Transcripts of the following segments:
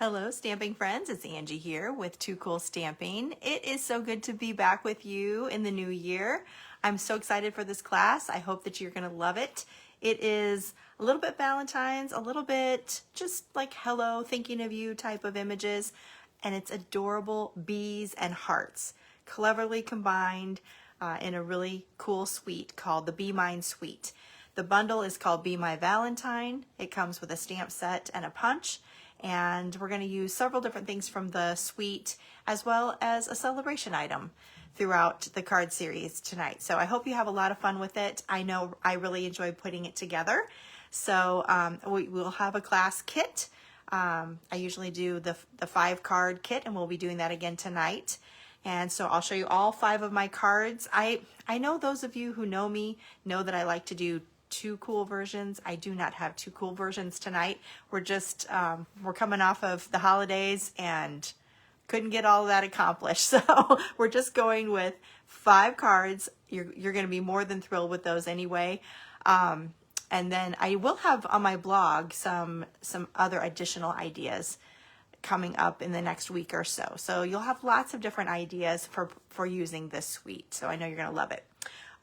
Hello, stamping friends. It's Angie here with Too Cool Stamping. It is so good to be back with you in the new year. I'm so excited for this class. I hope that you're going to love it. It is a little bit Valentine's, a little bit just like hello, thinking of you type of images, and it's adorable bees and hearts cleverly combined in a really cool suite called the Be Mine Suite. The bundle is called Be My Valentine. It comes with a stamp set and a punch. And we're going to use several different things from the suite as well as a celebration item throughout the card series tonight. So I hope you have a lot of fun with it. I know I really enjoyed putting it together. So we'll have a class kit. I usually do the 5-card kit, and we'll be doing that again tonight. And so I'll show you all 5 of my cards. I know those of you who know me know that I like to do 2 cool versions. I do not have 2 cool versions tonight. We're just, we're coming off of the holidays and couldn't get all of that accomplished. So we're just going with 5 cards. You're going to be more than thrilled with those anyway. And then I will have on my blog some other additional ideas coming up in the next week or so. So you'll have lots of different ideas for using this suite. So I know you're going to love it.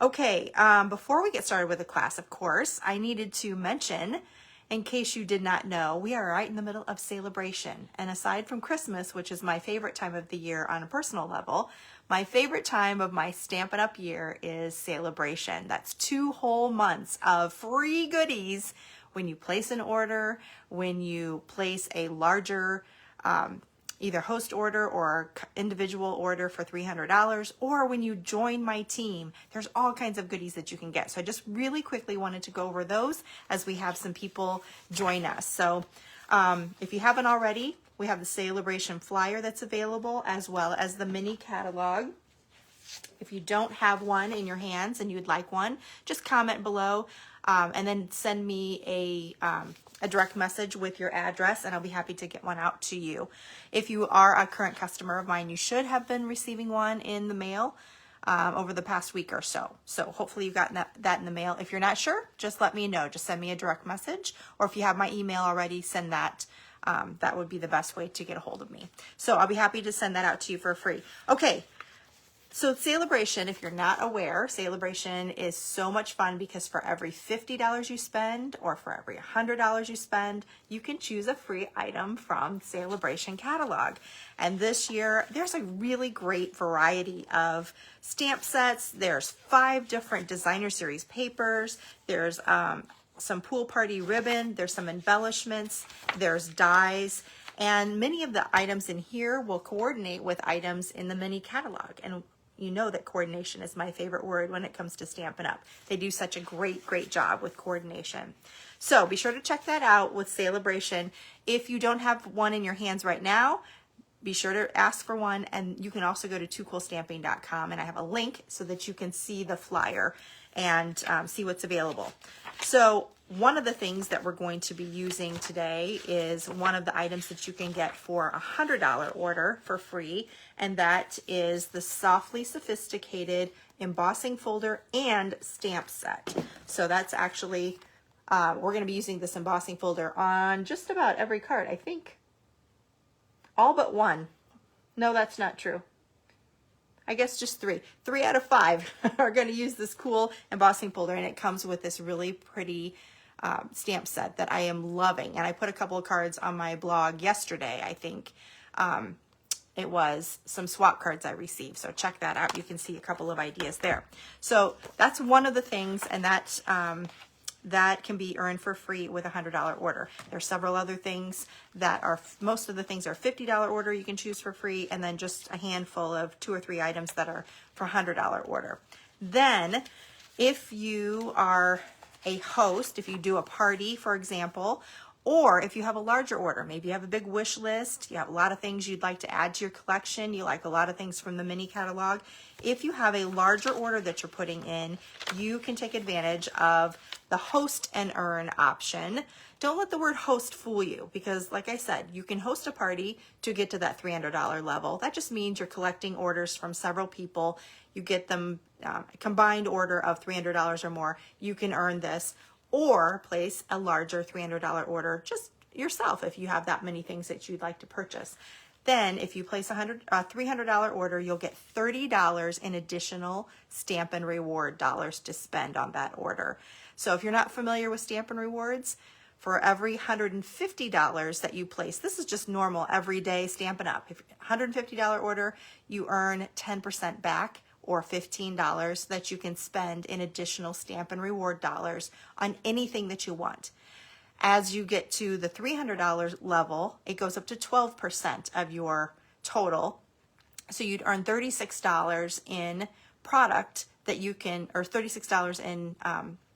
Okay, before we get started with the class, of course, I needed to mention, in case you did not know, we are right in the middle of Sale-a-Bration. And aside from Christmas, which is my favorite time of the year on a personal level, my favorite time of my Stampin' Up! Year is Sale-a-Bration. That's 2 whole months of free goodies when you place an order, when you place a larger either host order or individual order for $300, or when you join my team. There's all kinds of goodies that you can get. So I just really quickly wanted to go over those as we have some people join us. So if you haven't already, we have the Sale-a-Bration flyer that's available, as well as the mini catalog. If you don't have one in your hands and you'd like one, just comment below and then send me a direct message with your address, and I'll be happy to get one out to you. If you are a current customer of mine, you should have been receiving one in the mail over the past week or so. So hopefully you've gotten that in the mail. If you're not sure, just let me know. Just send me a direct message, or if you have my email already, send that. That would be the best way to get a hold of me. So I'll be happy to send that out to you for free. Okay. So Sale-a-Bration, if you're not aware, Sale-a-Bration is so much fun because for every $50 you spend or for every $100 you spend, you can choose a free item from Sale-a-Bration catalog. And this year, there's a really great variety of stamp sets. There's 5 different designer series papers. There's some pool party ribbon. There's some embellishments. There's dies. And many of the items in here will coordinate with items in the mini catalog. And you know that coordination is my favorite word when it comes to Stampin' Up. They do such a great job with coordination. So be sure to check that out with Sale-a-Bration. If you don't have one in your hands right now, be sure to ask for one. And you can also go to toocoolstamping.com, and I have a link so that you can see the flyer and see what's available. So one of the things that we're going to be using today is one of the items that you can get for a $100 order for free, and that is the Softly Sophisticated Embossing Folder and Stamp Set. So that's actually, we're going to be using this embossing folder on just about every card, I think. All but one. No, that's not true. I guess just 3. 3 out of 5 are going to use this cool embossing folder, and it comes with this really pretty stamp set that I am loving. And I put a couple of cards on my blog yesterday, I think. It was some swap cards I received. So check that out. You can see a couple of ideas there. So that's one of the things, and that can be earned for free with a $100 order. There's several other things that are, most of the things are $50 order you can choose for free, and then just a handful of 2 or 3 items that are for $100 order. Then if you are a host, if you do a party, for example, or if you have a larger order, maybe you have a big wish list, you have a lot of things you'd like to add to your collection, you like a lot of things from the mini catalog. If you have a larger order that you're putting in, you can take advantage of the host and earn option. Don't let the word host fool you, because like I said, you can host a party to get to that $300 level. That just means you're collecting orders from several people. You get them a combined order of $300 or more. You can earn this, or place a larger $300 order just yourself if you have that many things that you'd like to purchase. Then if you place a $300 order, you'll get $30 in additional Stampin' Reward dollars to spend on that order. So if you're not familiar with Stampin' Rewards, for every $150 that you place, this is just normal everyday Stampin' Up. If $150 order, you earn 10% back, or $15 that you can spend in additional Stampin' Reward dollars on anything that you want. As you get to the $300 level, it goes up to 12% of your total. So you'd earn $36 in product that you can, or $36 in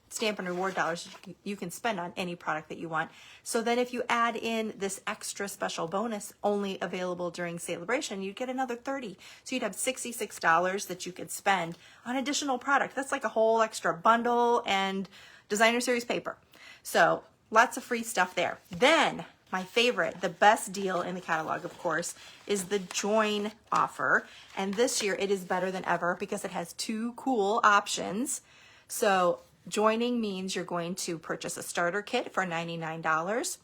Stampin' Reward dollars you can spend on any product that you want. So then if you add in this extra special bonus only available during Sale-a-Bration, you'd get another $30. So you'd have $66 that you could spend on additional product. That's like a whole extra bundle and designer series paper. So lots of free stuff there. Then my favorite, the best deal in the catalog, of course, is the Join offer. And this year it is better than ever because it has two cool options. So joining means you're going to purchase a starter kit for $99.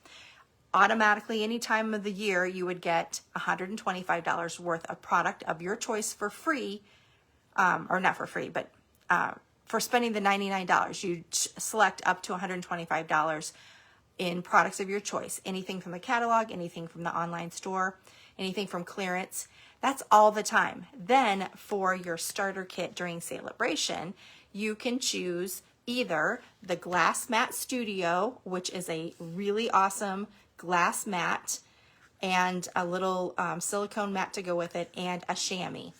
Automatically, any time of the year, you would get $125 worth of product of your choice for free, or not for free, but for spending the $99. You select up to $125 in products of your choice, anything from the catalog, anything from the online store, anything from clearance. That's all the time. Then for your starter kit during Sale-a-Bration, you can choose either the Glass Mat Studio, which is a really awesome glass mat, and a little silicone mat to go with it, and a chamois.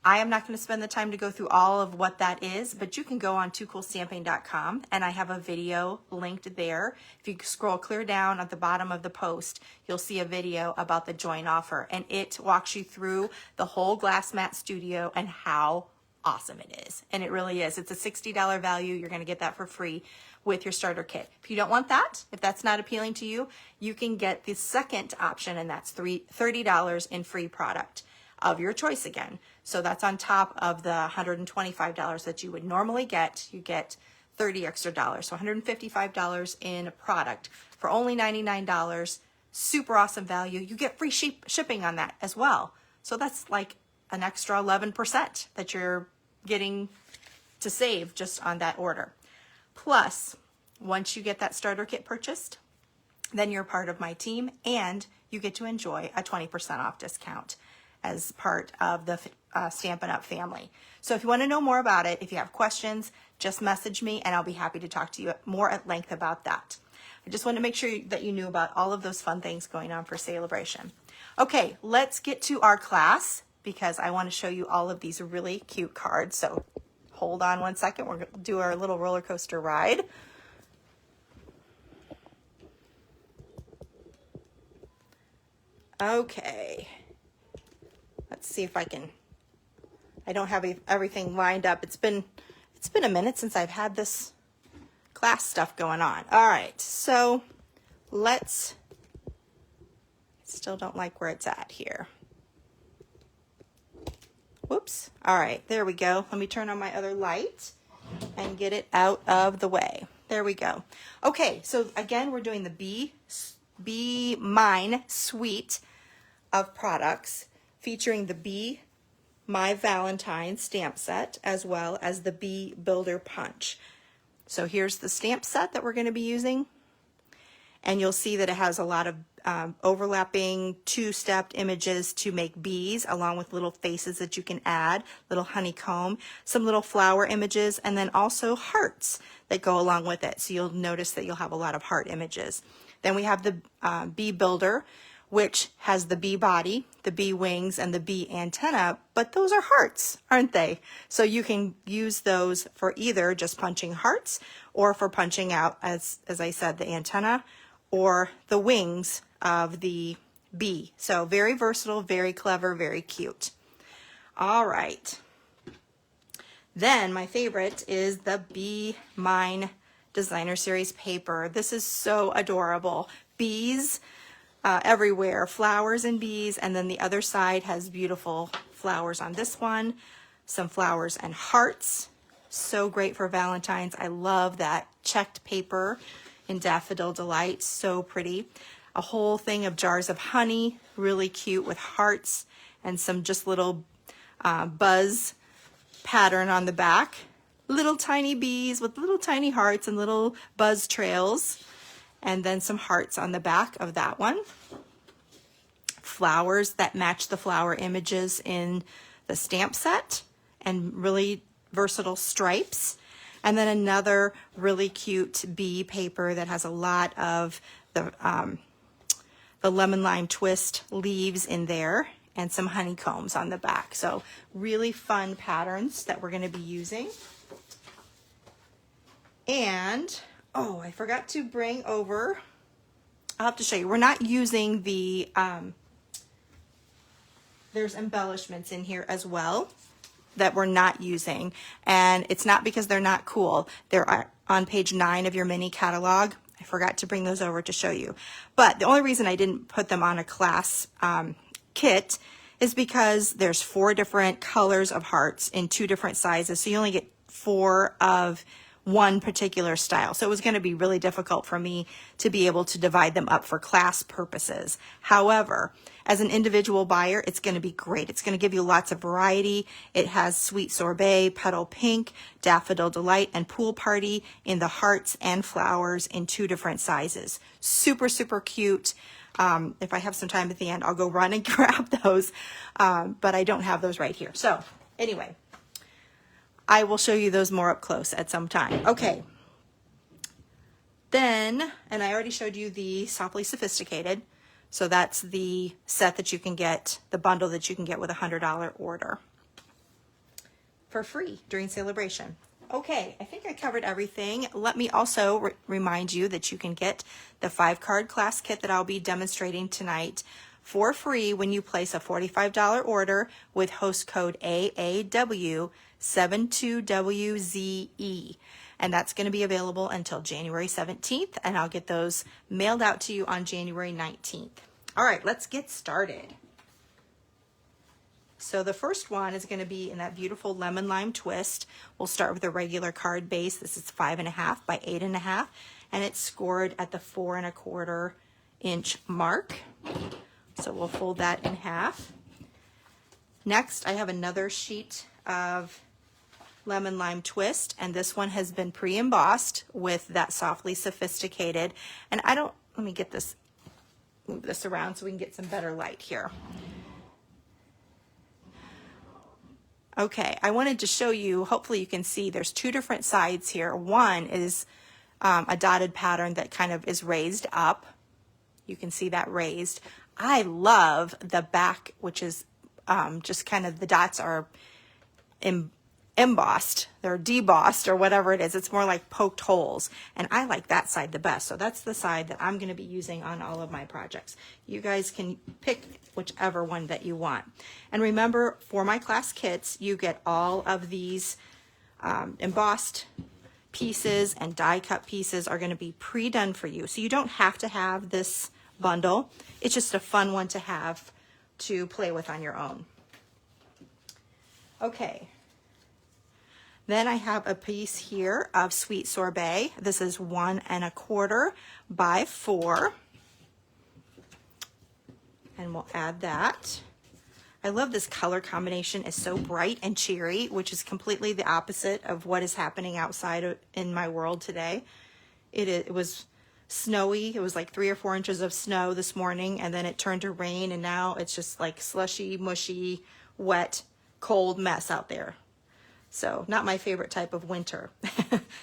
I am not going to spend the time to go through all of what that is, but you can go on toocoolstamping.com, and I have a video linked there. If you scroll clear down at the bottom of the post, you'll see a video about the Join offer, and it walks you through the whole Glass Mat Studio and how awesome it is. And it really is. It's a $60 value. You're going to get that for free with your starter kit. If you don't want that, if that's not appealing to you, you can get the second option, and that's $30 in free product of your choice again. So that's on top of the $125 that you would normally get. You get $30 extra dollars. So $155 in product for only $99. Super awesome value. You get free shipping on that as well. So that's like an extra 11% that you're getting to save just on that order. Plus, once you get that starter kit purchased, then you're part of my team and you get to enjoy a 20% off discount as part of the Stampin' Up family. So if you want to know more about it, if you have questions, just message me and I'll be happy to talk to you more at length about that. I just want to make sure that you knew about all of those fun things going on for Sale-a-Bration. Okay, let's get to our class because I want to show you all of these really cute cards. So hold on one second. We're going to do our little roller coaster ride. Okay. Let's see if I don't have everything lined up. It's been a minute since I've had this class stuff going on. All right, so still don't like where it's at here. Whoops. All right, there we go. Let me turn on my other light and get it out of the way. There we go. Okay, so again, we're doing the Be Mine suite of products featuring the Be My Valentine stamp set as well as the Be Builder Punch. So here's the stamp set that we're going to be using, and you'll see that it has a lot of overlapping two-stepped images to make bees, along with little faces that you can add, little honeycomb, some little flower images, and then also hearts that go along with it. So you'll notice that you'll have a lot of heart images. Then we have the Bee Builder, which has the bee body, the bee wings, and the bee antenna, but those are hearts, aren't they? So you can use those for either just punching hearts or for punching out, as I said, the antenna or the wings of the bee. So very versatile, very clever, very cute. All right. Then my favorite is the Be Mine Designer Series paper. This is so adorable. Bees everywhere, flowers and bees, and then the other side has beautiful flowers on this one, some flowers and hearts. So great for Valentine's. I love that checked paper in Daffodil Delight, so pretty. a whole thing of jars of honey, really cute with hearts and some just little buzz pattern on the back. Little tiny bees with little tiny hearts and little buzz trails, and then some hearts on the back of that one. Flowers that match the flower images in the stamp set, and really versatile stripes. And then another really cute bee paper that has a lot of the lemon lime twist leaves in there, and some honeycombs on the back. So really fun patterns that we're going to be using. And, oh, I forgot to bring over, I'll have to show you. We're not using the, there's embellishments in here as well that we're not using. And it's not because they're not cool. They're on page 9 of your mini catalog. I forgot to bring those over to show you. But the only reason I didn't put them on a class kit is because there's 4 different colors of hearts in 2 different sizes. So you only get 4 of one particular style. So it was going to be really difficult for me to be able to divide them up for class purposes. However, as an individual buyer, it's going to be great. It's going to give you lots of variety. It has Sweet Sorbet, Petal Pink, Daffodil Delight, and Pool Party in the hearts and flowers in 2 different sizes. Super, super cute. If I have some time at the end, I'll go run and grab those, but I don't have those right here. So anyway, I will show you those more up close at some time. Okay. Then, and I already showed you the Softly Sophisticated. So that's the set that you can get, the bundle that you can get with a $100 order for free during Sale-a-Bration. Okay, I think I covered everything. Let me also remind you that you can get the 5-card class kit that I'll be demonstrating tonight for free when you place a $45 order with host code AAW72WZE. And that's going to be available until January 17th, and I'll get those mailed out to you on January 19th. All right, let's get started. So the first one is going to be in that beautiful lemon lime twist. We'll start with a regular card base. This is 5.5 by 8.5, and it's scored at the 4 1/4 inch mark. So we'll fold that in half. Next, I have another sheet of lemon lime twist, and this one has been pre-embossed with that Softly Sophisticated. And let me get this, move this around so we can get some better light here. Okay, I wanted to show you, hopefully you can see there's 2 different sides here. One is a dotted pattern that kind of is raised up. You can see that raised. I love the back, which is just kind of, the dots are embossed, they're debossed or whatever it is. It's more like poked holes, and I like that side the best. So that's the side that I'm going to be using on all of my projects. You guys can pick whichever one that you want. And remember, for my class kits, you get all of these embossed pieces and die cut pieces are going to be pre-done for you. So you don't have to have this bundle. It's just a fun one to have to play with on your own. Okay. Then I have a piece here of Sweet Sorbet. This is 1 1/4 by 4. And we'll add that. I love this color combination. It's so bright and cheery, which is completely the opposite of what is happening outside in my world today. It was snowy. It was like 3 or 4 inches of snow this morning, and then it turned to rain, and now it's just like slushy, mushy, wet, cold mess out there. So not my favorite type of winter.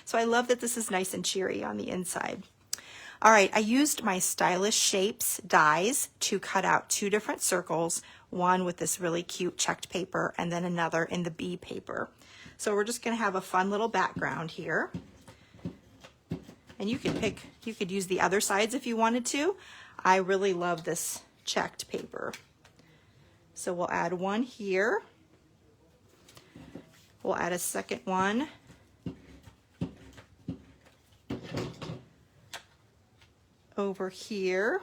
So I love that this is nice and cheery on the inside. All right, I used my Stylish Shapes dies to cut out 2 different circles, one with this really cute checked paper and then another in the bee paper. So we're just going to have a fun little background here. And you could use the other sides if you wanted to. I really love this checked paper. So we'll add one here. We'll add a second one. Over here.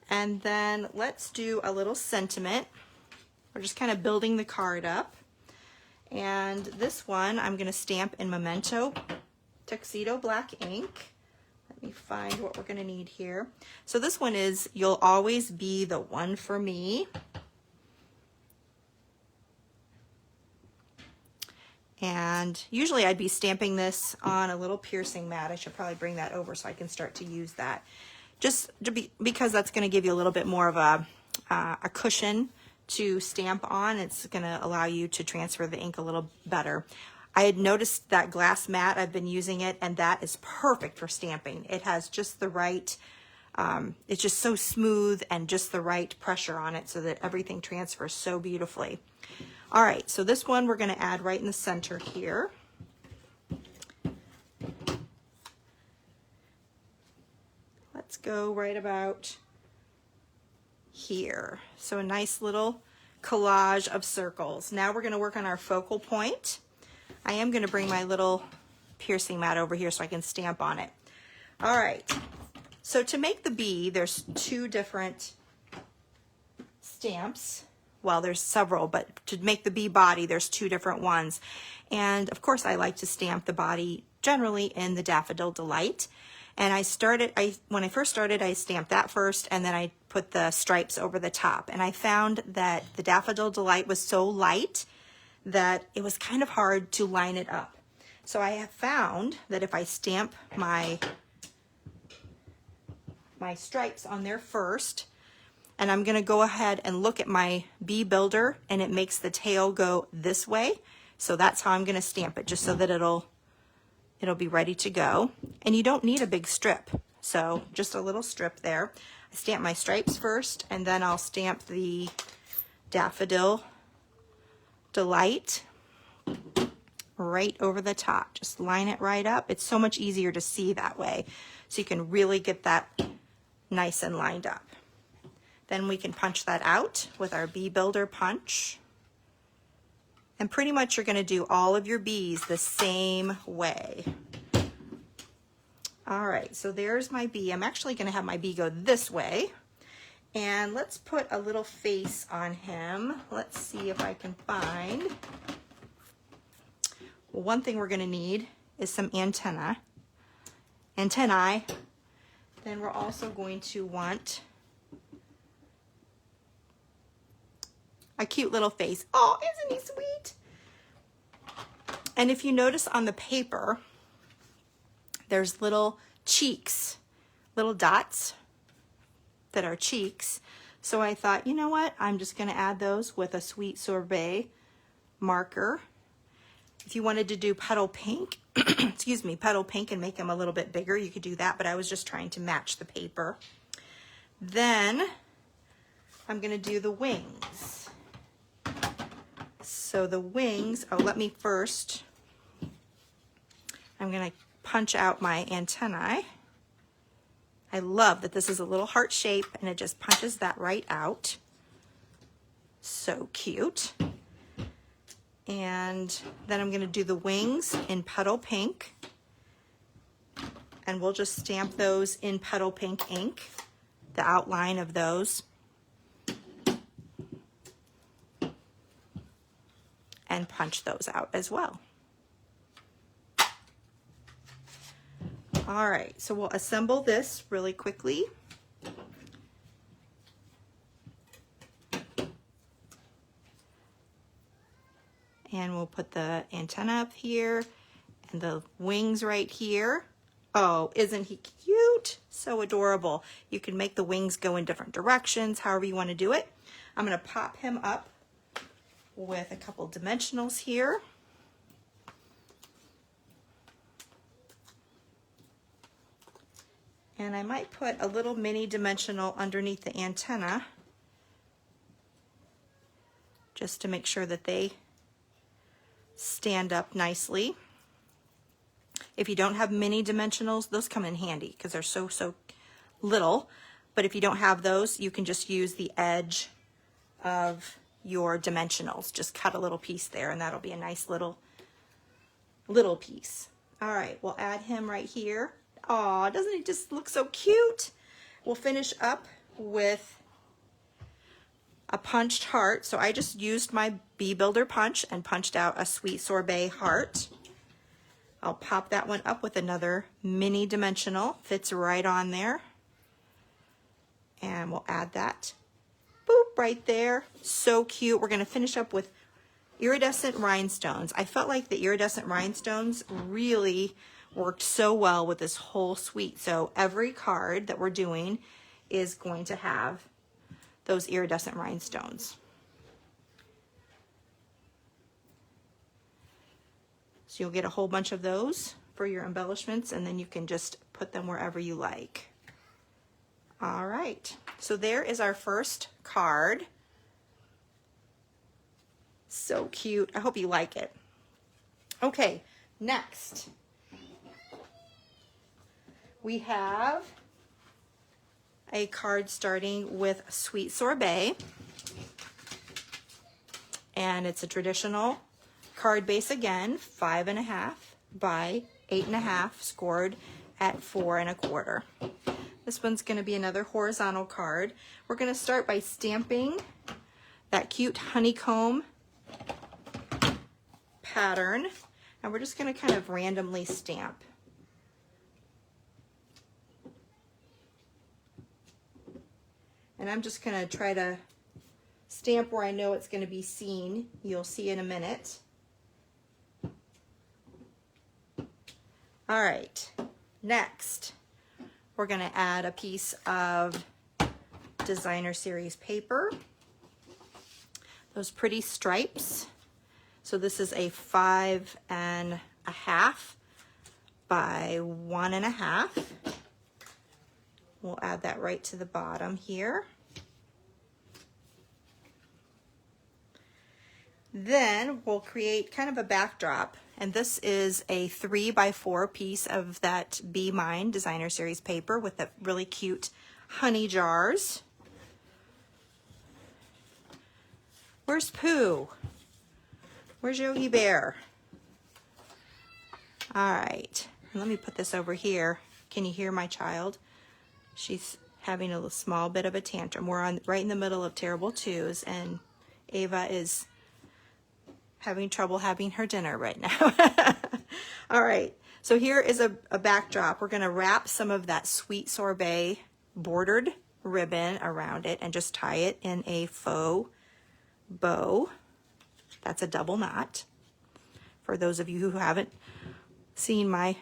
And then let's do a little sentiment. We're just kind of building the card up. And this one I'm going to stamp in Memento Tuxedo Black ink. Let Let me find what we're gonna need here. So this one is You'll Always Be the One for Me. And usually I'd be stamping this on a little piercing mat. I should probably bring that over so I can start to use that. Just because that's gonna give you a little bit more of a cushion to stamp on. It's gonna allow you to transfer the ink a little better. I had noticed that glass mat, I've been using it, and that is perfect for stamping. It has just the right, it's just so smooth and just the right pressure on it so that everything transfers so beautifully. All right, so this one we're gonna add right in the center here. Let's go right about here. So a nice little collage of circles. Now we're gonna work on our focal point. I am gonna bring my little piercing mat over here so I can stamp on it. All right, so to make the bee, there's two different stamps. Well, there's several, but to make the bee body, there's two different ones. And of course, I like to stamp the body generally in the Daffodil Delight. And when I first started, I stamped that first, and then I put the stripes over the top. And I found that the Daffodil Delight was so light that it was kind of hard to line it up. So I have found that if I stamp my stripes on there first, and I'm gonna go ahead and look at my bee builder, and it makes the tail go this way. So that's how I'm gonna stamp it, just so that it'll be ready to go. And you don't need a big strip, so just a little strip there. I stamp my stripes first, and then I'll stamp the Daffodil Delight right over the top. Just line it right up. It's so much easier to see that way, so you can really get that nice and lined up. Then we can punch that out with our bee builder punch. And pretty much you're gonna do all of your bees the same way. All right, so there's my bee. I'm actually gonna have my bee go this way. And let's put a little face on him. Let's see if I can find. Well, one thing we're gonna need is some antennae. Then we're also going to want a cute little face. Oh, isn't he sweet? And if you notice on the paper, there's little cheeks, little dots that are cheeks. So I thought, you know what? I'm just gonna add those with a Sweet Sorbet marker. If you wanted to do petal pink, excuse me, petal pink and make them a little bit bigger, you could do that, but I was just trying to match the paper. Then I'm gonna do the wings. So the wings, let me first, I'm gonna punch out my antennae. I love that this is a little heart shape and it just punches that right out. So cute. And then I'm gonna do the wings in petal pink. And we'll just stamp those in petal pink ink, the outline of those. And punch those out as well. All right, so we'll assemble this really quickly. And we'll put the antenna up here and the wings right here. Oh, isn't he cute? So adorable. You can make the wings go in different directions, however you want to do it. I'm gonna pop him up with a couple dimensionals here. And I might put a little mini dimensional underneath the antenna just to make sure that they stand up nicely. If you don't have mini dimensionals, those come in handy because they're so little. But if you don't have those, you can just use the edge of your dimensionals. Just cut a little piece there and that'll be a nice little piece. All right, we'll add him right here. Aw, doesn't he just look so cute? We'll finish up with a punched heart. So I just used my bee builder punch and punched out a Sweet Sorbet heart. I'll pop that one up with another mini dimensional. Fits right on there. And we'll add that. Boop, right there. So cute. We're going to finish up with iridescent rhinestones. I felt like the iridescent rhinestones really worked so well with this whole suite. So every card that we're doing is going to have those iridescent rhinestones. So you'll get a whole bunch of those for your embellishments, and then you can just put them wherever you like. All right, so there is our first card. So cute. I hope you like it. Okay, next we have a card starting with Sweet Sorbet, and it's a traditional card base again, 5.5 by 8.5, scored at 4 1/4. This one's going to be another horizontal card. We're going to start by stamping that cute honeycomb pattern, and we're just going to kind of randomly stamp. And I'm just going to try to stamp where I know it's going to be seen. You'll see in a minute. All right, next we're going to add a piece of designer series paper. Those pretty stripes. So this is a 5.5 by 1.5. We'll add that right to the bottom here. Then we'll create kind of a backdrop, and this is a 3 by 4 piece of that Be Mine designer series paper with the really cute honey jars. Where's Pooh? Where's Yogi Bear? All right, let me put this over here. Can you hear my child? She's having a small bit of a tantrum. We're right in the middle of Terrible Twos, and Ava is having trouble having her dinner right now. All right, so here is a backdrop. We're going to wrap some of that Sweet Sorbet bordered ribbon around it and just tie it in a faux bow. That's a double knot. For those of you who haven't seen my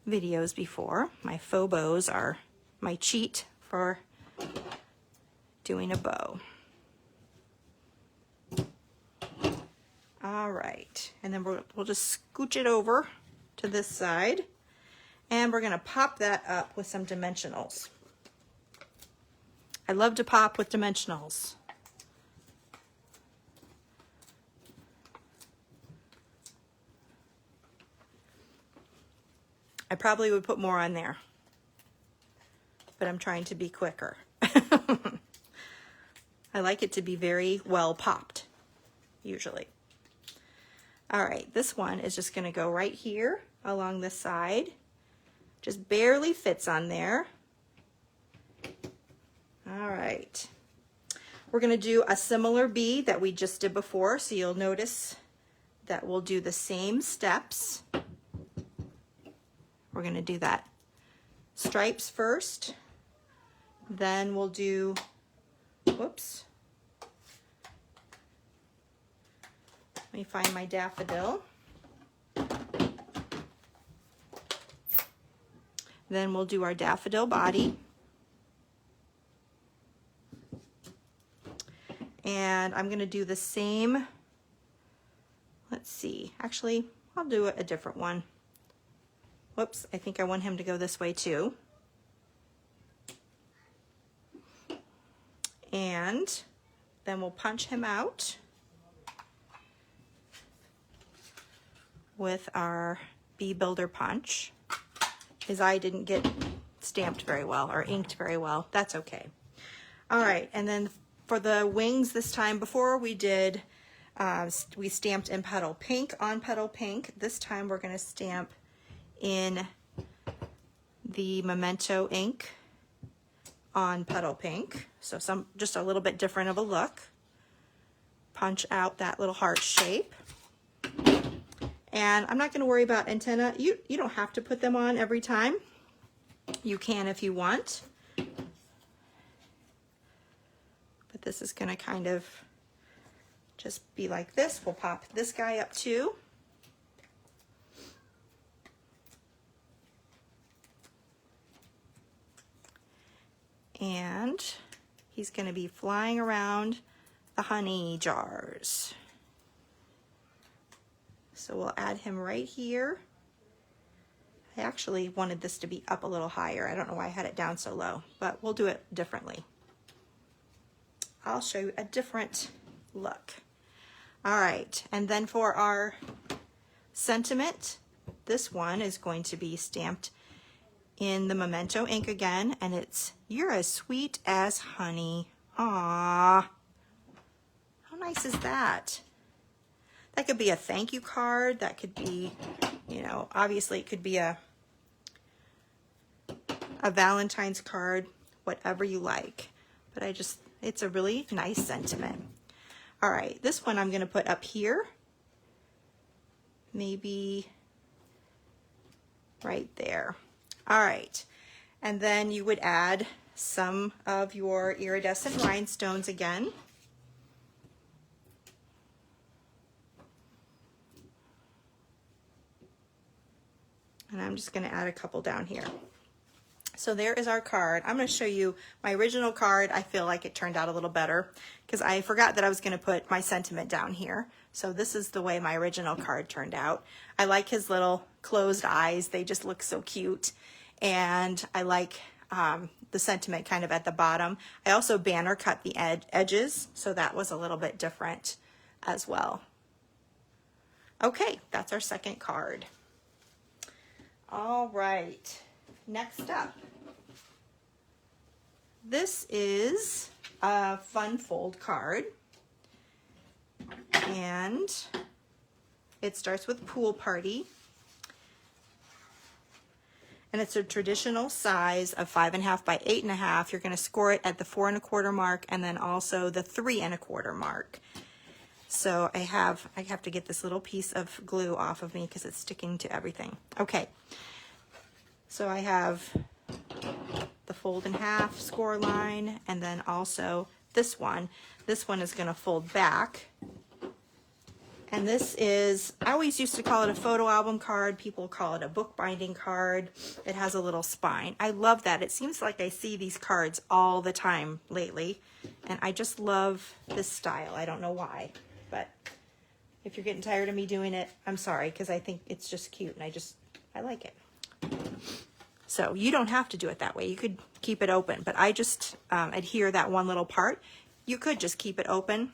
videos before, my faux bows are my cheat for doing a bow. All right, and then we'll just scooch it over to this side, and we're going to pop that up with some dimensionals. I love to pop with dimensionals. I probably would put more on there, but I'm trying to be quicker. I like it to be very well popped, usually. All right, this one is just going to go right here along the side. Just barely fits on there. All right. We're going to do a similar bee that we just did before, so you'll notice that we'll do the same steps. We're going to do that stripes first, then we'll do, whoops, let me find my daffodil. Then we'll do our daffodil body. And I'm going to do the same, let's see, actually, I'll do a different one. Whoops, I think I want him to go this way too. And then we'll punch him out with our Bee Builder punch. His eye didn't get stamped very well or inked very well. That's okay. All right, and then for the wings this time, before we did, we stamped in Petal Pink on Petal Pink. This time we're going to stamp in the Memento ink on Petal Pink. So just a little bit different of a look. Punch out that little heart shape. And I'm not going to worry about antenna. You don't have to put them on every time. You can if you want. But this is going to kind of just be like this. We'll pop this guy up too. And he's going to be flying around the honey jars. So we'll add him right here. I actually wanted this to be up a little higher. I don't know why I had it down so low, but we'll do it differently. I'll show you a different look. All right, and then for our sentiment, this one is going to be stamped in the Memento ink again, and it's, "You're as sweet as honey." Aww. How nice is that? That could be a thank you card. That could be, you know, obviously it could be a Valentine's card, whatever you like. But it's a really nice sentiment. All right, this one I'm going to put up here. Maybe right there. All right, and then you would add some of your iridescent rhinestones again. And I'm just going to add a couple down here. So there is our card. I'm going to show you my original card. I feel like it turned out a little better because I forgot that I was going to put my sentiment down here. So this is the way my original card turned out. I like his little closed eyes. They just look so cute. And I like the sentiment kind of at the bottom. I also banner cut the edges, so that was a little bit different as well. Okay, that's our second card. All right, next up. This is a fun fold card, and it starts with Pool Party. And it's a traditional size of 5.5 by 8.5. You're going to score it at the 4 1/4 mark and then also the 3 1/4 mark. So I have to get this little piece of glue off of me because it's sticking to everything. Okay, so I have the fold in half score line, and then also this one. This one is going to fold back. And this is, I always used to call it a photo album card. People call it a bookbinding card. It has a little spine. I love that. It seems like I see these cards all the time lately. And I just love this style. I don't know why. But if you're getting tired of me doing it, I'm sorry, because I think it's just cute and I like it. So you don't have to do it that way. You could keep it open. But I just adhere that one little part. You could just keep it open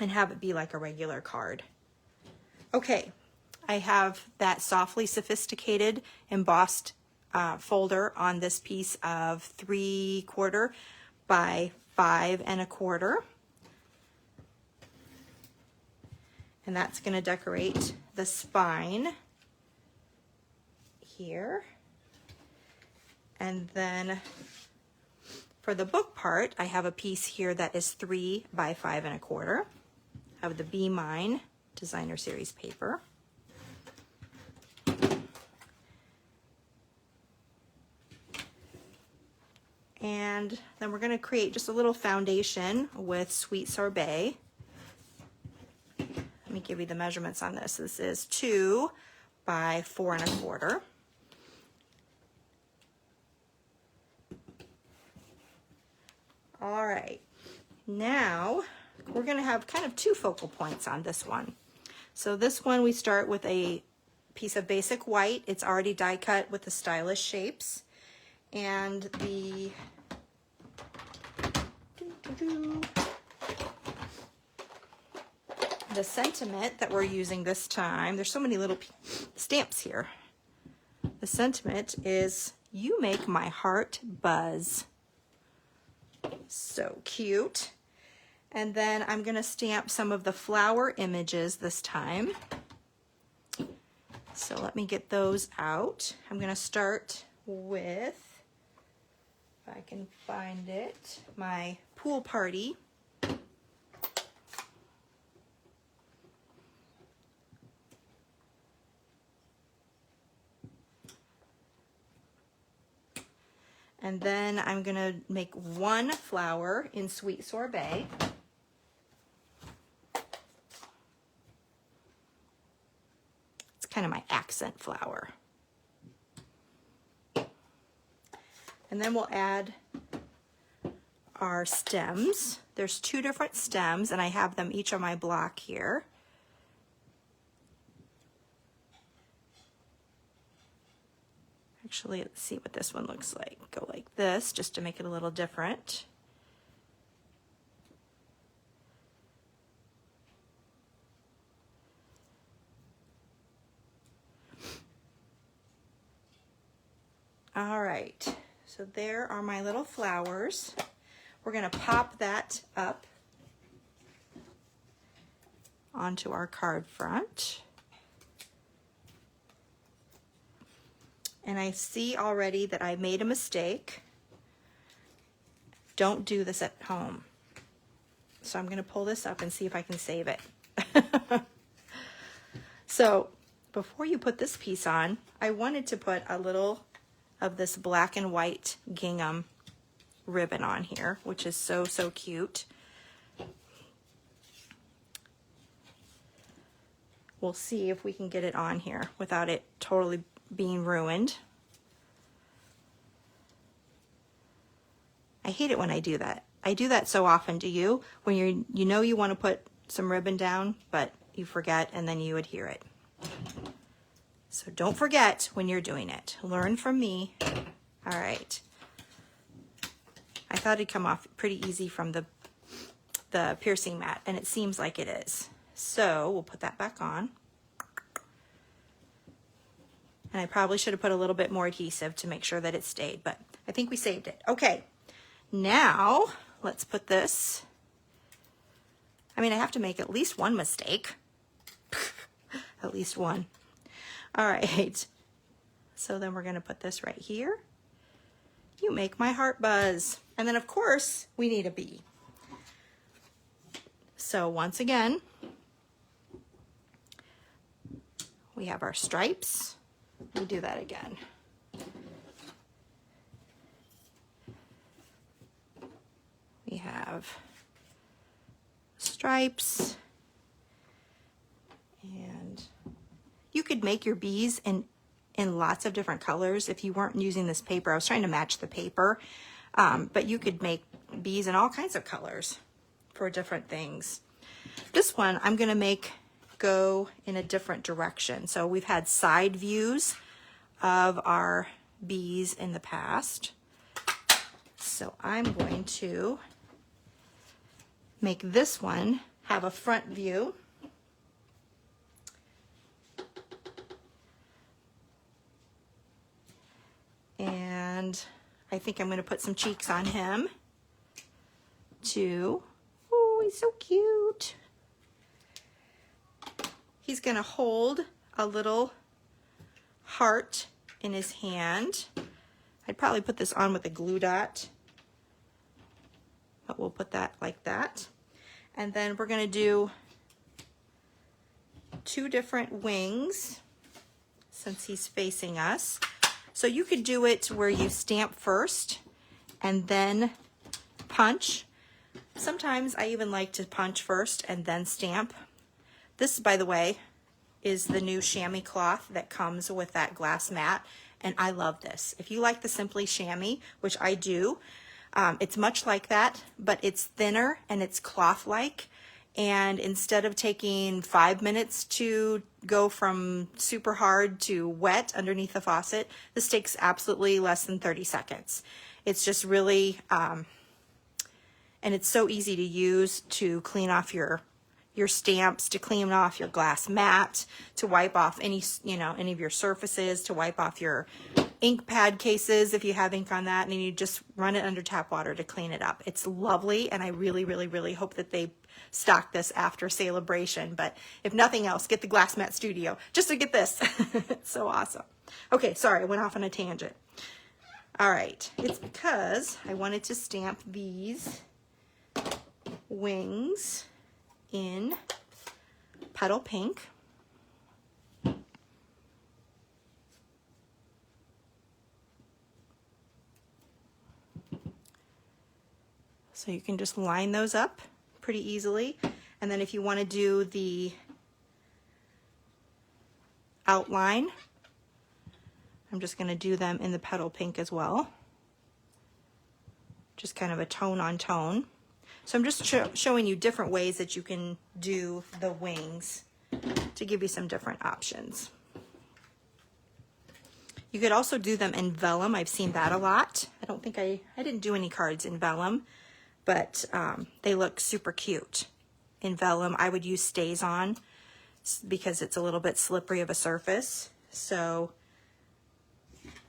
and have it be like a regular card. Okay, I have that softly sophisticated embossed folder on this piece of 3/4 by 5 1/4. And that's going to decorate the spine here. And then for the book part, I have a piece here that is 3 by 5 1/4 of the Be Mine Designer Series paper. And then we're going to create just a little foundation with Sweet Sorbet. Let me give you the measurements on this. This is 2 by 4 1/4. All right, now we're going to have kind of 2 focal points on this one. So this one, we start with a piece of basic white. It's already die cut with the stylish shapes. And the sentiment that we're using this time, there's so many little stamps here. The sentiment is, "You make my heart buzz." So cute. And then I'm going to stamp some of the flower images this time. So let me get those out. I'm going to start with, if I can find it, my Pool Party. And then I'm gonna make one flower in Sweet Sorbet. It's kind of my accent flower. And then we'll add our stems. There's 2 different stems, and I have them each on my block here. Actually, let's see what this one looks like. Go like this, just to make it a little different. All right, so there are my little flowers. We're gonna pop that up onto our card front. And I see already that I made a mistake. Don't do this at home. So I'm gonna pull this up and see if I can save it. So before you put this piece on, I wanted to put a little of this black and white gingham ribbon on here, which is so, so cute. We'll see if we can get it on here without it totally being ruined. I hate it when I do that. I do that so often. Do you? When you know you want to put some ribbon down, but you forget and then you adhere it. So don't forget when you're doing it. Learn from me. All right. I thought it'd come off pretty easy from the piercing mat, and it seems like it is. So we'll put that back on. And I probably should have put a little bit more adhesive to make sure that it stayed, but I think we saved it. Okay, now let's put this. I mean, I have to make at least one mistake. At least one. All right, so then we're gonna put this right here. You make my heart buzz. And then of course, we need a bee. So once again, we have our stripes. We do that again. We have stripes, and you could make your bees in lots of different colors if you weren't using this paper. I was trying to match the paper, but you could make bees in all kinds of colors for different things. This one I'm gonna make go in a different direction. So we've had side views of our bees in the past. So I'm going to make this one have a front view. And I think I'm going to put some cheeks on him too. Oh, he's so cute. He's going to hold a little heart in his hand. I'd probably put this on with a glue dot, but we'll put that like that. And then we're going to do 2 different wings since he's facing us. So you could do it where you stamp first and then punch. Sometimes I even like to punch first and then stamp. This, by the way, is the new chamois cloth that comes with that glass mat, and I love this. If you like the Simply Chamois, which I do, it's much like that, but it's thinner and it's cloth-like. And instead of taking 5 minutes to go from super hard to wet underneath the faucet, this takes absolutely less than 30 seconds. It's just really, and it's so easy to use to clean off your stamps, to clean off your glass mat, to wipe off any of your surfaces, to wipe off your ink pad cases if you have ink on that, and then you just run it under tap water to clean it up. It's lovely, and I really, really, really hope that they stock this after Sale-a-Bration, but if nothing else, get the Glass Mat Studio just to get this. It's so awesome. Okay, sorry, I went off on a tangent. All right, it's because I wanted to stamp these wings in Petal Pink. So you can just line those up pretty easily. And then if you want to do the outline, I'm just going to do them in the petal pink as well. Just kind of a tone on tone. So I'm just showing you different ways that you can do the wings to give you some different options. You could also do them in vellum. I've seen that a lot. I don't think I didn't do any cards in vellum, but they look super cute. In vellum, I would use StazOn because it's a little bit slippery of a surface. So,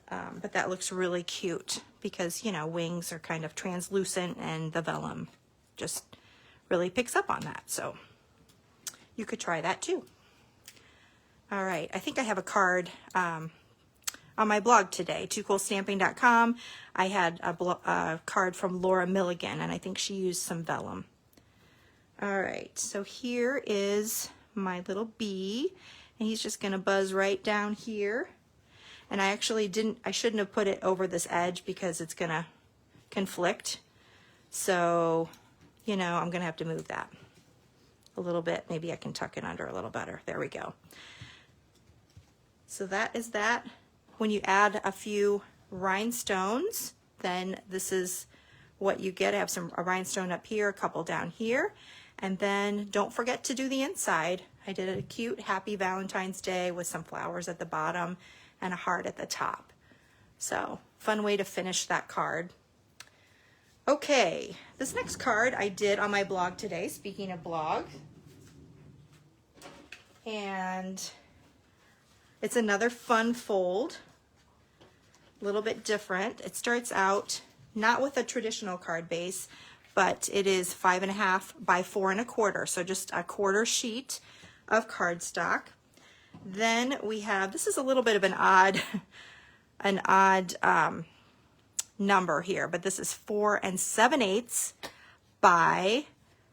but that looks really cute because, you know, wings are kind of translucent and the vellum just really picks up on that. So you could try that too. All right, I think I have a card on my blog today, toocoolstamping.com. I had a card from Laura Milligan, and I think she used some vellum. All right, so here is my little bee, and he's just gonna buzz right down here. And I actually I shouldn't have put it over this edge because it's gonna conflict. So, you know, I'm gonna have to move that a little bit. Maybe I can tuck it under a little better. There we go. So that is that. When you add a few rhinestones, then this is what you get. I have a rhinestone up here, a couple down here. And then don't forget to do the inside. I did a cute happy Valentine's Day with some flowers at the bottom and a heart at the top. So fun way to finish that card. Okay, this next card I did on my blog today, speaking of blog. And it's another fun fold, a little bit different. It starts out not with a traditional card base, but it is 5.5 by 4 1/4, so just a quarter sheet of cardstock. Then we have, this is a little bit of an odd number here, but this is 4 7/8 by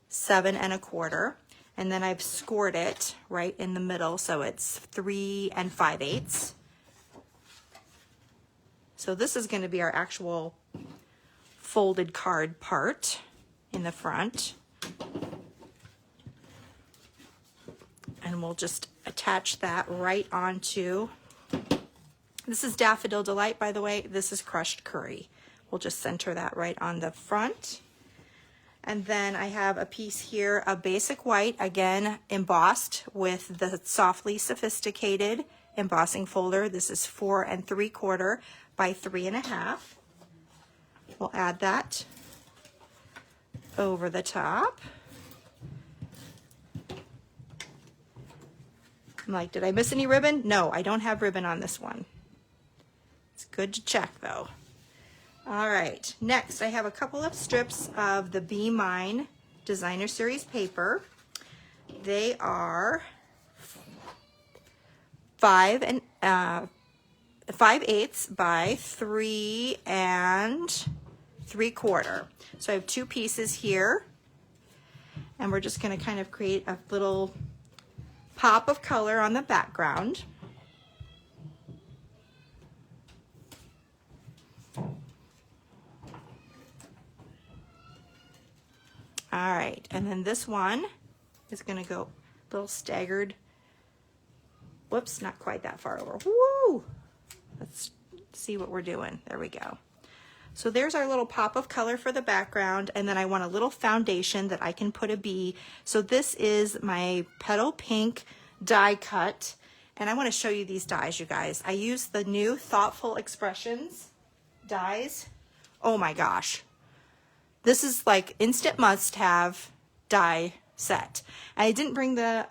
7 1/4. And then I've scored it right in the middle, so it's 3 5/8. So this is going to be our actual folded card part in the front. And we'll just attach that right onto, this is Daffodil Delight, by the way. This is Crushed Curry. We'll just center that right on the front. And then I have a piece here of basic white, again embossed with the Softly Sophisticated embossing folder. This is 4 3/4 by 3 1/2. We'll add that over the top. I'm like, did I miss any ribbon? No, I don't have ribbon on this one. It's good to check though. All right, next I have a couple of strips of the Be Mine Designer Series paper. They are 5 5/8 by 3 3/4. So I have 2 pieces here, and we're just going to kind of create a little pop of color on the background. All right, and then this one is going to go a little staggered. Whoops, not quite that far over. Woo! Let's see what we're doing. There we go. So there's our little pop of color for the background, and then I want a little foundation that I can put a bee. So this is my petal pink die cut, and I want to show you these dies, you guys. I use the new Thoughtful Expressions dies. Oh my gosh. This is like instant must-have die set. And I didn't bring the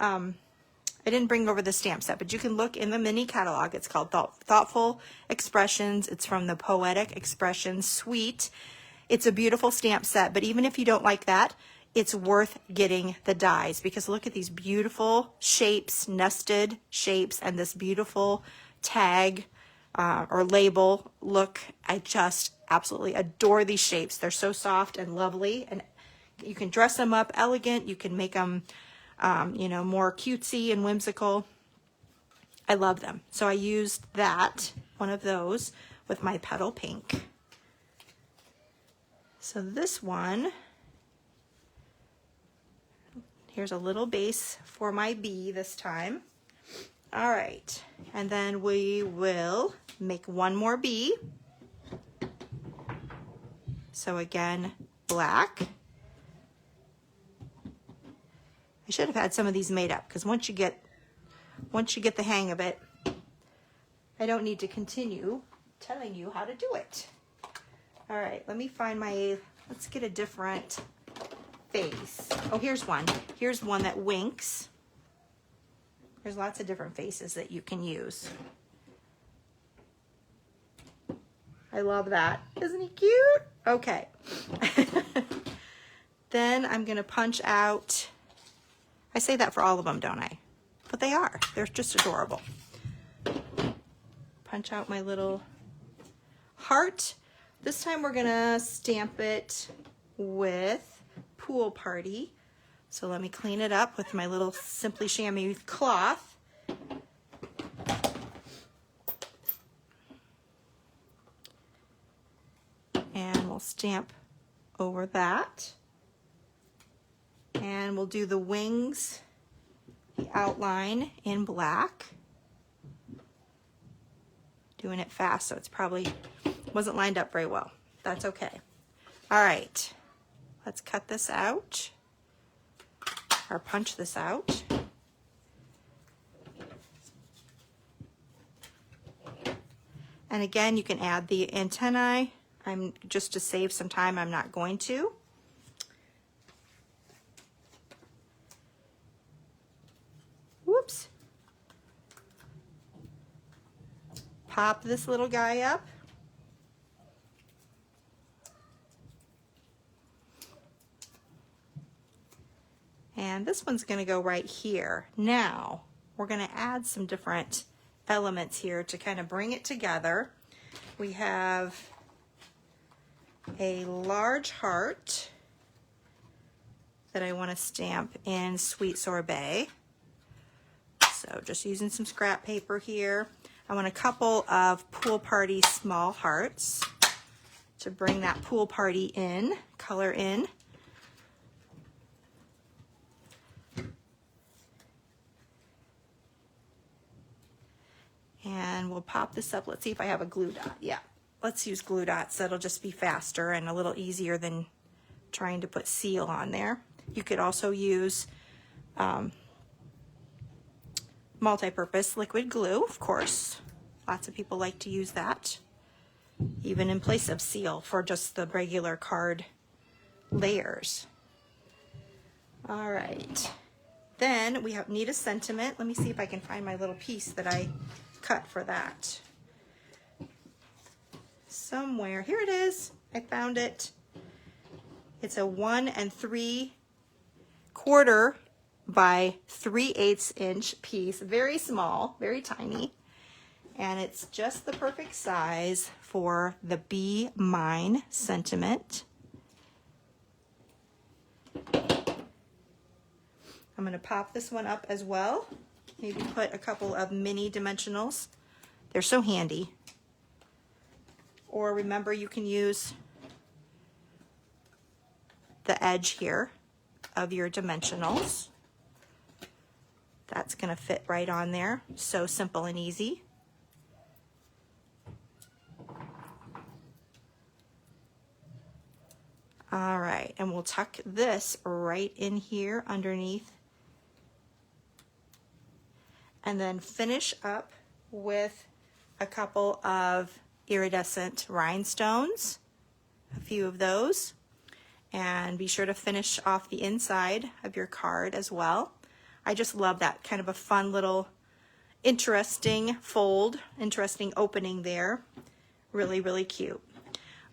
I didn't bring over the stamp set, but you can look in the mini catalog. It's called Thoughtful Expressions. It's from the Poetic Expressions Suite. It's a beautiful stamp set, but even if you don't like that, it's worth getting the dies because look at these beautiful shapes, nested shapes, and this beautiful tag or label look. I just absolutely adore these shapes. They're so soft and lovely, and you can dress them up elegant. You can make them you know, more cutesy and whimsical. I love them. So I used that, one of those, with my petal pink. So this one Here's a little base for my bee this time. All right, and then we will make one more bee. So again, black. I should have had some of these made up, because once you get the hang of it, I don't need to continue telling you how to do it. All right, let me find let's get a different face. Oh, here's one. Here's one that winks. There's lots of different faces that you can use. I love that. Isn't he cute? Okay. Then I'm gonna punch out, I say that for all of them, don't I? But they are. They're just adorable. Punch out my little heart. This time we're gonna stamp it with Pool Party. So let me clean it up with my little Simply Chamois cloth. And we'll stamp over that. And we'll do the wings, the outline in black. Doing it fast, so it's probably wasn't lined up very well. That's okay. All right, let's cut this out. Or punch this out. And again, you can add the antennae. Just to save some time, I'm not going to. Whoops. Pop this little guy up. And this one's going to go right here. Now, we're going to add some different elements here to kind of bring it together. We have a large heart that I want to stamp in Sweet Sorbet. So just using some scrap paper here. I want a couple of Pool Party small hearts to bring that Pool Party in, color in. And we'll pop this up. Let's see if I have a glue dot. Yeah, let's use glue dots. That'll just be faster and a little easier than trying to put seal on there. You could also use multi-purpose liquid glue, of course. Lots of people like to use that, even in place of seal for just the regular card layers. All right, then we need a sentiment. Let me see if I can find my little piece that I cut for that. Somewhere, here it is, I found it. It's a 1 3/4 by 3/8 inch piece, very small, very tiny, and it's just the perfect size for the Be Mine sentiment. I'm going to pop this one up as well. Maybe put a couple of mini dimensionals. They're so handy. Or remember, you can use the edge here of your dimensionals. That's going to fit right on there. So simple and easy. All right, and we'll tuck this right in here underneath. And then finish up with a couple of iridescent rhinestones, a few of those. And be sure to finish off the inside of your card as well. I just love that kind of a fun little interesting fold, interesting opening there. Really, really cute.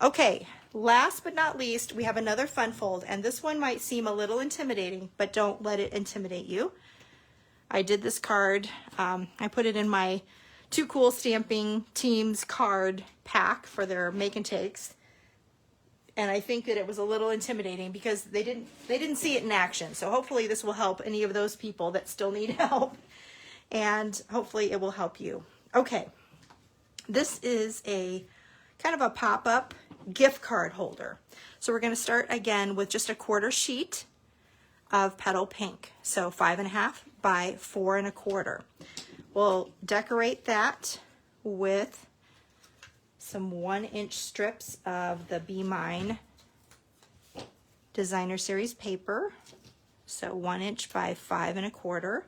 Okay, last but not least, we have another fun fold, and this one might seem a little intimidating, but don't let it intimidate you. I did this card, I put it in my Too Cool Stamping Team's card pack for their make and takes. And I think that it was a little intimidating because they didn't see it in action. So hopefully this will help any of those people that still need help. And hopefully it will help you. Okay, this is a kind of a pop-up gift card holder. So we're going to start again with just a 1/4 sheet of petal pink. So 5.5 by 4.25. We'll decorate that with some 1-inch strips of the Be Mine Designer Series paper. So 1 inch by 5.25.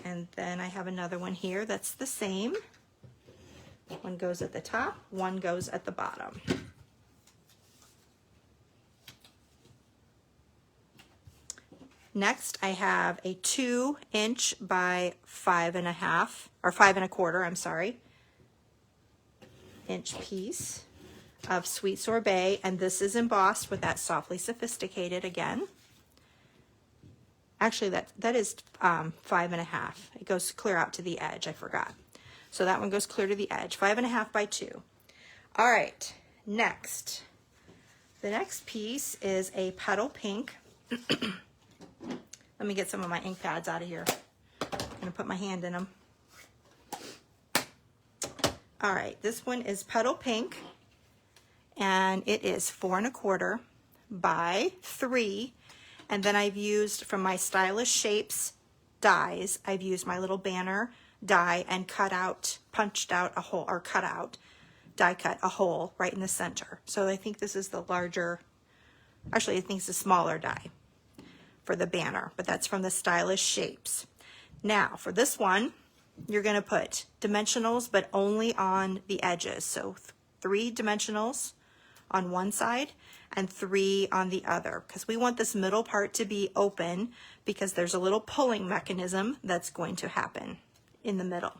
And then I have another one here that's the same. One goes at the top, one goes at the bottom. Next, I have a 2 inch by 5.5, or 5.25, I'm sorry, inch piece of Sweet Sorbet, and this is embossed with that Softly Sophisticated again. Actually, that is 5.5. It goes clear out to the edge, I forgot. So that one goes clear to the edge, 5.5 by 2. All right, next. The next piece is a petal pink. Let me get some of my ink pads out of here. I'm gonna put my hand in them. All right, this one is petal pink, and it is 4.25 by 3. And then I've used, from my Stylish Shapes dies, I've used my little banner die and punched out a hole, or die cut a hole right in the center. So I think this is the larger, actually I think it's a smaller die for the banner, but that's from the Stylish Shapes. Now for this one, you're gonna put dimensionals, but only on the edges. So 3 dimensionals on one side and 3 on the other, because we want this middle part to be open, because there's a little pulling mechanism that's going to happen in the middle.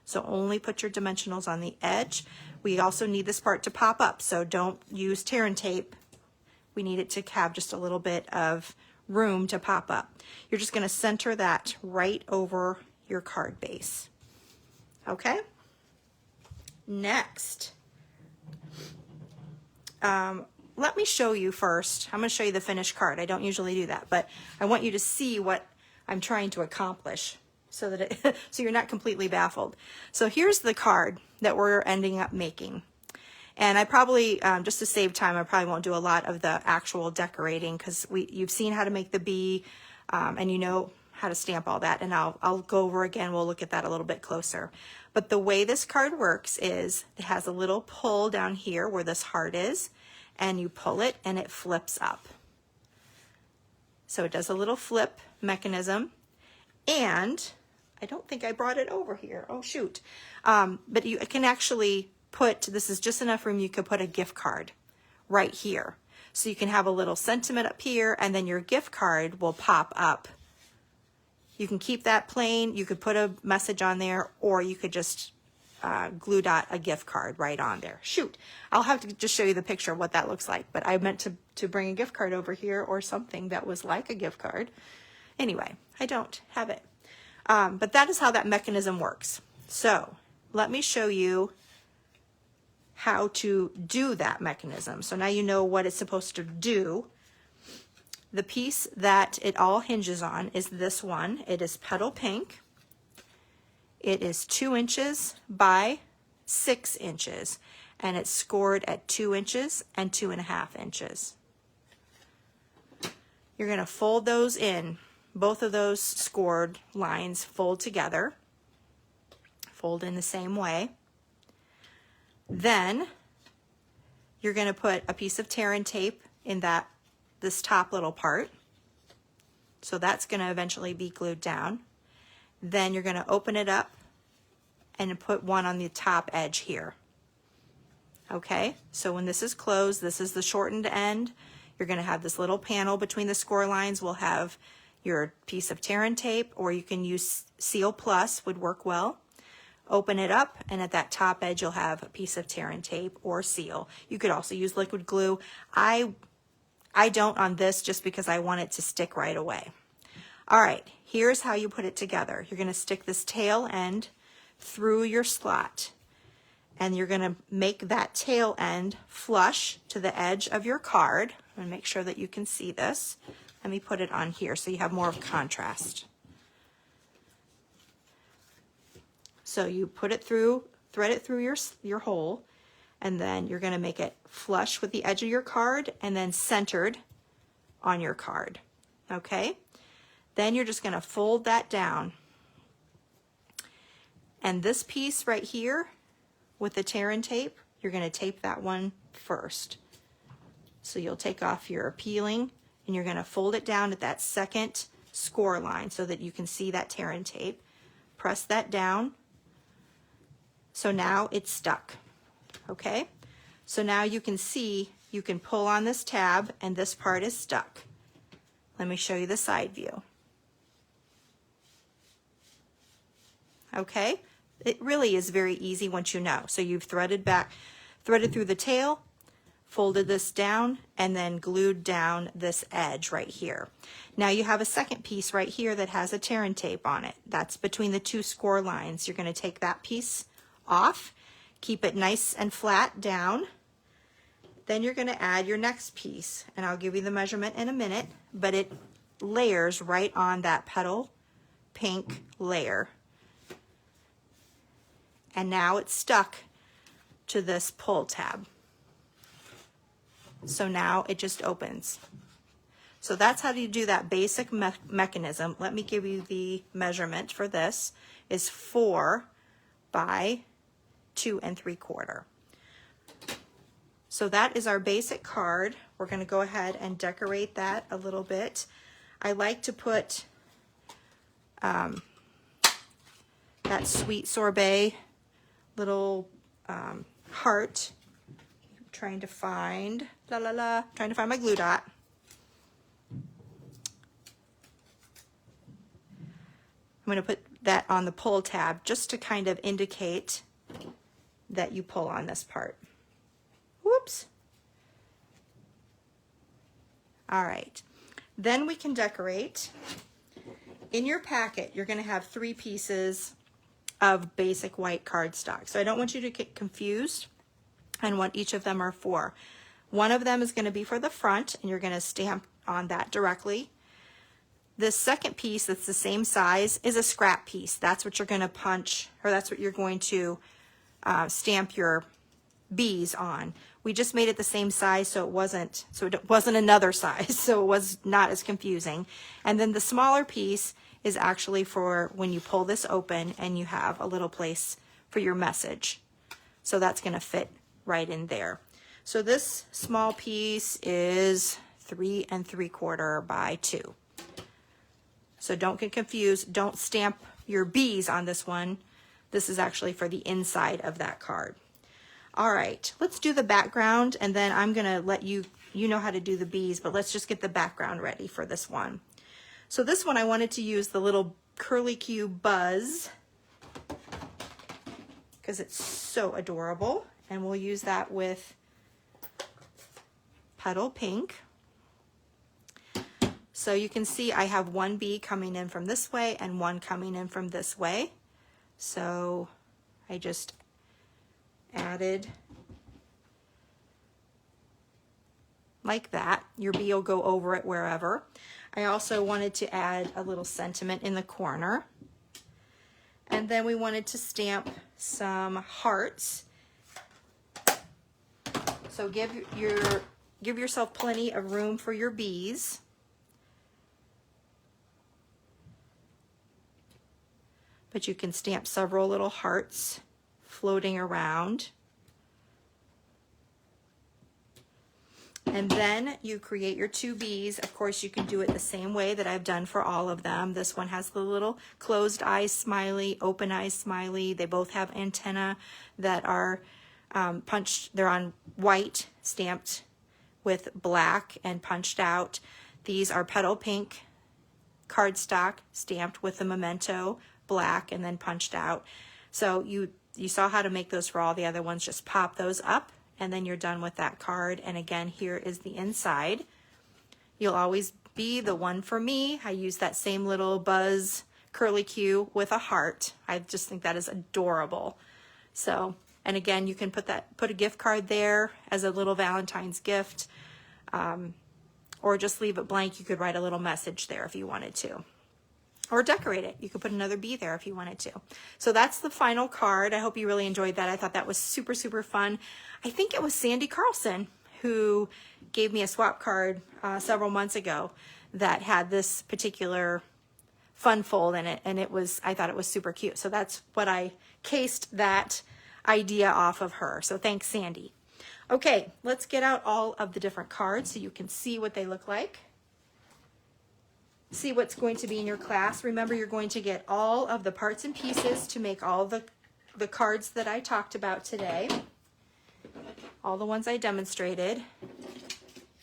So only put your dimensionals on the edge. We also need this part to pop up, so don't use tear and tape. We need it to have just a little bit of room to pop up. You're just going to center that right over your card base. Okay? Next, let me show you first. I'm going to show you the finished card. I don't usually do that, but I want you to see what I'm trying to accomplish so that so you're not completely baffled. So here's the card that we're ending up making. And I probably, just to save time, I probably won't do a lot of the actual decorating, because you've seen how to make the bee, and you know how to stamp all that, and I'll go over again. We'll look at that a little bit closer. But the way this card works is it has a little pull down here where this heart is, and you pull it and it flips up. So it does a little flip mechanism, and I don't think I brought it over here. Oh shoot. But you can actually put, this is just enough room, you could put a gift card right here. So you can have a little sentiment up here, and then your gift card will pop up. You can keep that plain, you could put a message on there, or you could just glue dot a gift card right on there. Shoot, I'll have to just show you the picture of what that looks like, but I meant to bring a gift card over here, or something that was like a gift card. Anyway, I don't have it. But that is how that mechanism works. So let me show you how to do that mechanism. So now you know what it's supposed to do. The piece that it all hinges on is this one. It is petal pink. It is 2 inches by 6 inches, and it's scored at 2 inches and 2.5 inches. You're going to fold those in. Both of those scored lines fold together. Fold in the same way. Then you're going to put a piece of tear and tape in this top little part. So that's going to eventually be glued down. Then you're going to open it up and put one on the top edge here. Okay, so when this is closed, this is the shortened end. You're going to have this little panel between the score lines. We'll have your piece of tear and tape, or you can use Seal Plus, would work well. Open it up, and at that top edge you'll have a piece of tear and tape or seal. You could also use liquid glue. I don't on this, just because I want it to stick right away. All right, here's how you put it together. You're going to stick this tail end through your slot, and you're going to make that tail end flush to the edge of your card. I'm going to make sure that you can see this. Let me put it on here so you have more of contrast. So you put it through, thread it through your hole, and then you're going to make it flush with the edge of your card and then centered on your card. okay? Then you're just gonna fold that down. And this piece right here with the tear and tape, you're gonna tape that one first. So you'll take off your peeling and you're gonna fold it down at that second score line so that you can see that tear and tape. Press that down. So now it's stuck, okay? So now you can see, you can pull on this tab and this part is stuck. Let me show you the side view. Okay, it really is very easy once you know. So you've threaded through the tail, folded this down, and then glued down this edge right here. Now you have a second piece right here that has a tear and tape on it. That's between the two score lines. You're going to take that piece off, keep it nice and flat down. Then you're going to add your next piece, and I'll give you the measurement in a minute, but it layers right on that petal pink layer. And now it's stuck to this pull tab. So now it just opens. So that's how you do that basic mechanism. Let me give you the measurement for this. Is 4 by 2 3/4. So that is our basic card. We're going to go ahead and decorate that a little bit. I like to put that sweet sorbet little heart. Trying to find trying to find my glue dot. I'm going to put that on the pull tab just to kind of indicate that you pull on this part. Whoops. All right. Then we can decorate. In your packet, you're going to have 3 pieces of basic white cardstock. So I don't want you to get confused on what each of them are for. One of them is going to be for the front, and you're going to stamp on that directly. This second piece that's the same size is a scrap piece. That's what you're going to punch, or that's what you're going to stamp your bees on. We just made it the same size, so it wasn't another size, so it was not as confusing. And then the smaller piece is actually for when you pull this open and you have a little place for your message. So that's going to fit right in there. So this small piece is 3 3/4 by 2. So don't get confused. Don't stamp your bees on this one. This is actually for the inside of that card. All right, let's do the background, and then I'm going to let you know how to do the bees, but let's just get the background ready for this one. So this one I wanted to use the little curly Q buzz because it's so adorable, and we'll use that with petal pink. So you can see I have one bee coming in from this way and one coming in from this way. So I just added like that. Your bee will go over it wherever. I also wanted to add a little sentiment in the corner. And then we wanted to stamp some hearts. So give yourself plenty of room for your bees. But you can stamp several little hearts floating around. And then you create your 2 bees. Of course, you can do it the same way that I've done for all of them. This one has the little closed eyes smiley, open eyes smiley. They both have antennae that are punched. They're on white, stamped with black and punched out. These are petal pink cardstock stamped with the memento black and then punched out. So you saw how to make those for all the other ones. Just pop those up and then you're done with that card. And again, here is the inside. You'll always be the one for me. I use that same little buzz curly Q with a heart. I just think that is adorable. So, and again, you can put a gift card there as a little Valentine's gift, or just leave it blank. You could write a little message there if you wanted to. Or decorate it. You could put another bee there if you wanted to. So that's the final card. I hope you really enjoyed that. I thought that was super, super fun. I think it was Sandy Carlson who gave me a swap card several months ago that had this particular fun fold in it, and I thought it was super cute. So that's what I cased that idea off of her. So thanks, Sandy. Okay, let's get out all of the different cards so you can see what they look like. See what's going to be in your class. Remember, you're going to get all of the parts and pieces to make all the cards that I talked about today. All the ones I demonstrated.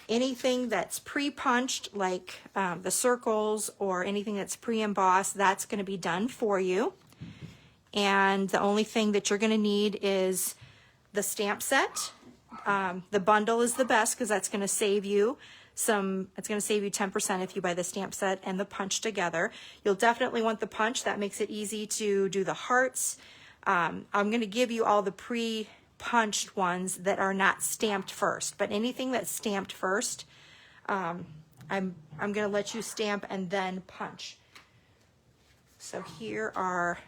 Anything that's pre-punched, like the circles or anything that's pre-embossed, that's going to be done for you. And the only thing that you're going to need is the stamp set. The bundle is the best because that's going to save you it's going to save you 10% if you buy the stamp set and the punch together. You'll definitely want the punch. That makes it easy to do the hearts. I'm going to give you all the pre-punched ones that are not stamped first, but anything that's stamped first, I'm going to let you stamp and then punch. So here are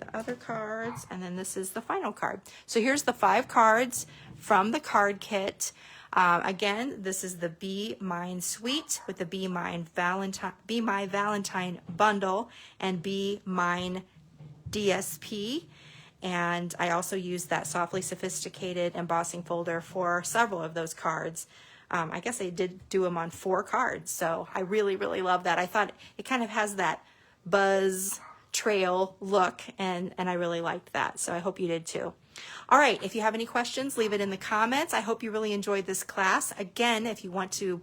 the other cards, and then this is the final card. So here's the 5 cards from the card kit. Again, this is the Be Mine Suite with the Be My Valentine bundle and Be Mine DSP. And I also used that Softly Sophisticated embossing folder for several of those cards. I guess I did do them on 4 cards, so I really, really love that. I thought it kind of has that buzz trail look, and I really liked that, so I hope you did too. All right, if you have any questions, leave it in the comments. I hope you really enjoyed this class. Again, if you want to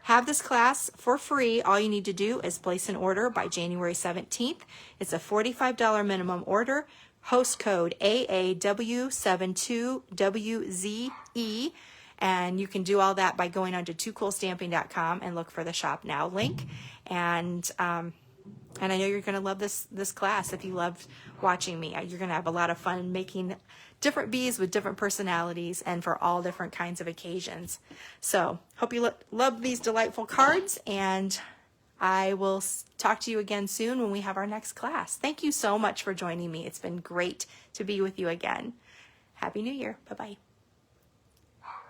have this class for free, all you need to do is place an order by January 17th. It's a $45 minimum order. Host code AAW72WZE, and you can do all that by going onto toocoolstamping.com and look for the Shop Now link. And I know you're going to love this class. If you loved watching me, you're going to have a lot of fun making different bees with different personalities and for all different kinds of occasions. So hope you love these delightful cards, and I will talk to you again soon when we have our next class. Thank you so much for joining me. It's been great to be with you again. Happy New Year. Bye-bye.